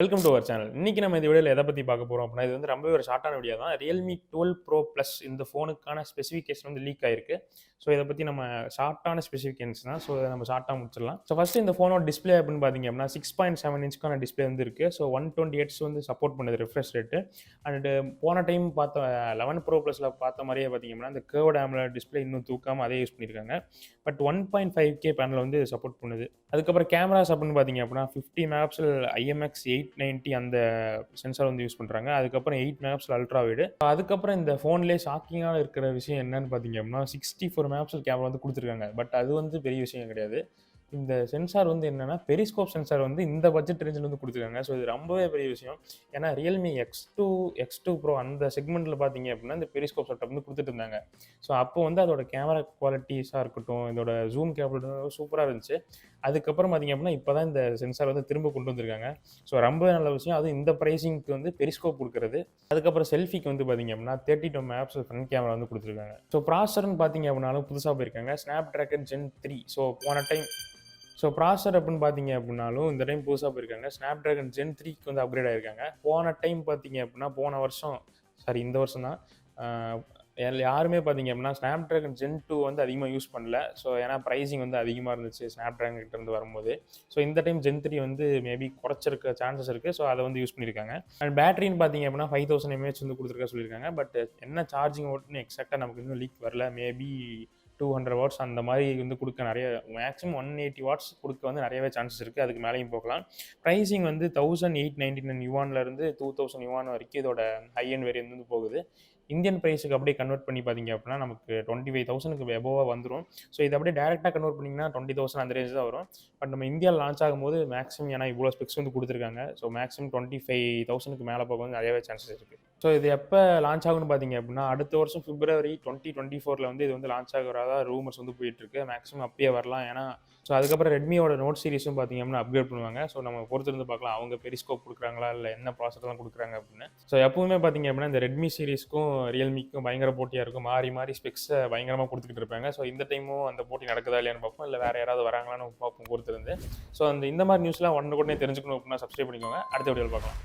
Welcome to our channel. இன்னைக்கு நம்ம இந்த வீடியோல எத பத்தி பார்க்க போறோம் அப்படின்னா, இது வந்து ரொம்பவே ஒரு ஷார்ட்டான வீடியோ தான். Realme 12 Pro Plus இந்த ஃபோனுக்கான ஸ்பெசிஃபிகேஷன் வந்து லீக் ஆயிருக்கு. ஸோ இத பத்தி நம்ம ஷார்ட்டான ஸ்பெசிஃபிகேஷன்ஸ் தான். ஸோ இத நம்ம ஷார்ட்டா முடிச்சிடலாம். ஸோ ஃபர்ஸ்ட் இந்த ஃபோனோட டிஸ்ப்ளே அப்படின்னு பார்த்தீங்க அப்படின்னா 6.7 இன்ச்க்கான டிஸ்ப்ளே வந்து இருக்கு. ஸோ 120 ஹெர்ட்ஸ் வந்து சப்போர்ட் பண்ணுது ரிஃப்ரெஷ் ரேட்டு. அண்ட் போன டைம் பார்த்த 11 Pro Plusல பார்த்த மாரியே பார்த்தீங்க அப்படின்னா, இந்த கர்வ்டு AMOLED டிஸ்ப்ளே இன்னும் தூக்காம அதே யூஸ் பண்ணியிருக்காங்க. பட் 1.5K பேனல் வந்து சப்போர்ட் பண்ணுது. அதுக்கப்புறம் கேமராஸ் அப்படின்னு பார்த்தீங்க அப்படின்னா 50 மெகாபிக்சல் IMX 890 அந்த சென்சார் வந்து யூஸ் பண்றாங்க. அதுக்கப்புறம் 8 மெகாபிக்சல் அல்ட்ரா வைடு. அதுக்கப்புறம் இந்த ஃபோன்லயே ஷாக்கிங்கா இருக்கிற விஷயம் என்னன்னு பார்த்தீங்க அப்படின்னா 64 மெகாபிக்சல் கேமரா வந்து குடுத்துருக்காங்க. பட் அது வந்து பெரிய விஷயம் கிடையாது. இந்த சென்சார் வந்து என்னன்னா, பெரிஸ்கோப் சென்சார் வந்து இந்த பட்ஜெட் ரேஞ்சில வந்து குடுத்துருக்காங்க. ஸோ இது ரொம்பவே பெரிய விஷயம். ஏன்னா Realme X2 Pro அந்த செக்மெண்ட்ல பார்த்தீங்க அப்படின்னா, இந்த பெரிஸ்கோப் செட்டப் வந்து குடுத்துட்டு இருந்தாங்க. ஸோ அப்போ வந்து அதோட கேமரா குவாலிட்டிஸா இருக்கட்டும், இதோட ஜூம் கேப்பபிலிட்டி சூப்பரா இருந்துச்சு. அதுக்கப்புறம் பார்த்தீங்க அப்படின்னா, இப்ப தான் இந்த சென்சார் வந்து திரும்ப கொண்டு வந்திருக்காங்க. ஸோ ரொம்பவே நல்ல விஷயம். அதுவும் இந்த பிரைசிங்க்கு வந்து பெரிஸ்கோப் குடுக்குறது. அதுக்கப்புறம் செல்ஃபிக்கு வந்து பார்த்தீங்க அப்படின்னா 32 மெகாபிக்சல் ஃப்ரண்ட் கேமரா வந்து குடுத்துருக்காங்க. ஸோ ப்ராசஸர்ன்னு பார்த்தீங்க அப்படின்னாலும் புதுசா போயிருக்காங்க. Snapdragon Gen 3. ப்ராசஸர் அப்படின்னு பார்த்தீங்க அப்படின்னாலும், இந்த டைம் புதுசா போயிருக்காங்க. Snapdragon Gen 3க்கு வந்து அப்கிரேட் ஆயிருக்காங்க. போன டைம் பார்த்தீங்க அப்படின்னா, போன வருஷம் இந்த வருஷம் தான். அ யாருமே பார்த்தீங்க அப்படின்னா, Snapdragon Gen 2 வந்து அதிகமா யூஸ் பண்ணல. ஸோ ஏன்னா பிரைசிங் வந்து அதிகமா இருந்துச்சு Snapdragon கிட்ட இருந்து வரும்போது. ஸோ இந்த டைம் Gen 3 வந்து மேபி குறைச்சிருக்க சான்சஸ் இருக்கு. ஸோ அத வந்து யூஸ் பண்ணியிருக்காங்க. அண்ட் பேட்டரின்னு பார்த்தீங்க அப்படின்னா 5000 mAh வந்து குடுத்துருக்கதா சொல்லியிருக்காங்க. பட் என்ன சார்ஜிங் வோல்ட்னு எக்ஸாக்ட்டா நமக்கு இன்னும் லீக் வரல. மேபி 200 வாட்ஸ் அந்த மாரி வந்து குடுக்க நெறைய மேக்ஸிமம் 180 வாட்ஸ் குடுக்க வந்து நெறையவே சான்சஸ் இருக்கு. அதுக்கு மேலயும் போகலாம். பிரைசிங் வந்து $1899 இருந்து $2000 வரைக்கும் இதோட ஹை எண்ட் வேரியன்ட் வந்து போகுது. இந்தியன் பிரைஸ்க்கு அப்படியே கன்வெர்ட் பண்ணி பார்த்தீங்க அப்படின்னா, நமக்கு 25,000க்கு எபோவா வந்துரும். ஸோ இத அப்படியே டைரக்ட்டா கன்வெர்ட் பண்ணீங்கன்னா 20,000 அந்த ரேஞ்ச் தான் வரும். பட் நம்ம இந்தியால லான்ச் ஆகும்போது மேக்ஸிமம் ஏன்னா இவ்வளோ ஸ்பெக்ஸ் வந்து குடுத்துருக்காங்க. ஸோ மேக்ஸிமம் 25,000க்கு மேல போக வந்து நெறையவே சான்சஸ் இருக்கு. ஸோ இது எப்ப லான்ச் ஆகும்னு பார்த்தீங்க அப்படின்னா, அடுத்த வருஷம் பிப்ரவரி 2024ல வந்து இது வந்து லான்ச் ஆகுறதா ரூமர்ஸ் வந்து போயிட்டு இருக்கு. மேக்ஸிமம் அப்பயே வரலாம். ஏன்னா அதுக்கப்புறம் ரெட்மியோட நோட் சீரிஸும் பார்த்தீங்க அப்படின்னா அப்கிரேட் பண்ணுவாங்க. ஸோ நம்ம பொறுத்திருந்து பார்க்கலாம். அவங்க பெரிஸ்கோப் குடுக்குறாங்களா? இல்ல என்ன ப்ராசஸர்லாம் குடுக்குறாங்க அப்படின்னு. ஸோ எப்பவுமே பார்த்தீங்க அப்படின்னா, இந்த ரெட்மி சீரிஸ்க்கும் Realmeக்கும் பயங்கர போட்டியா இருக்கும். மாறி மாறி ஸ்பெக்ஸ பயங்கரமா குடுத்துக்கிட்டு இருப்பாங்க. ஸோ இந்த டைமும் அந்த போட்டி நடக்குதா இல்லையான்னு பார்ப்போம். இல்ல வேற யாராவது வராங்களான்னு பார்ப்போம் பொறுத்திருந்து. ஸோ இந்த மாரி நியூஸ்லாம் உடனுக்குடனே தெரிஞ்சுக்கணும் அப்படின்னா சப்ஸ்கிரைப் பண்ணிக்கோங்க. அடுத்த வீடியோல பார்க்கலாம்.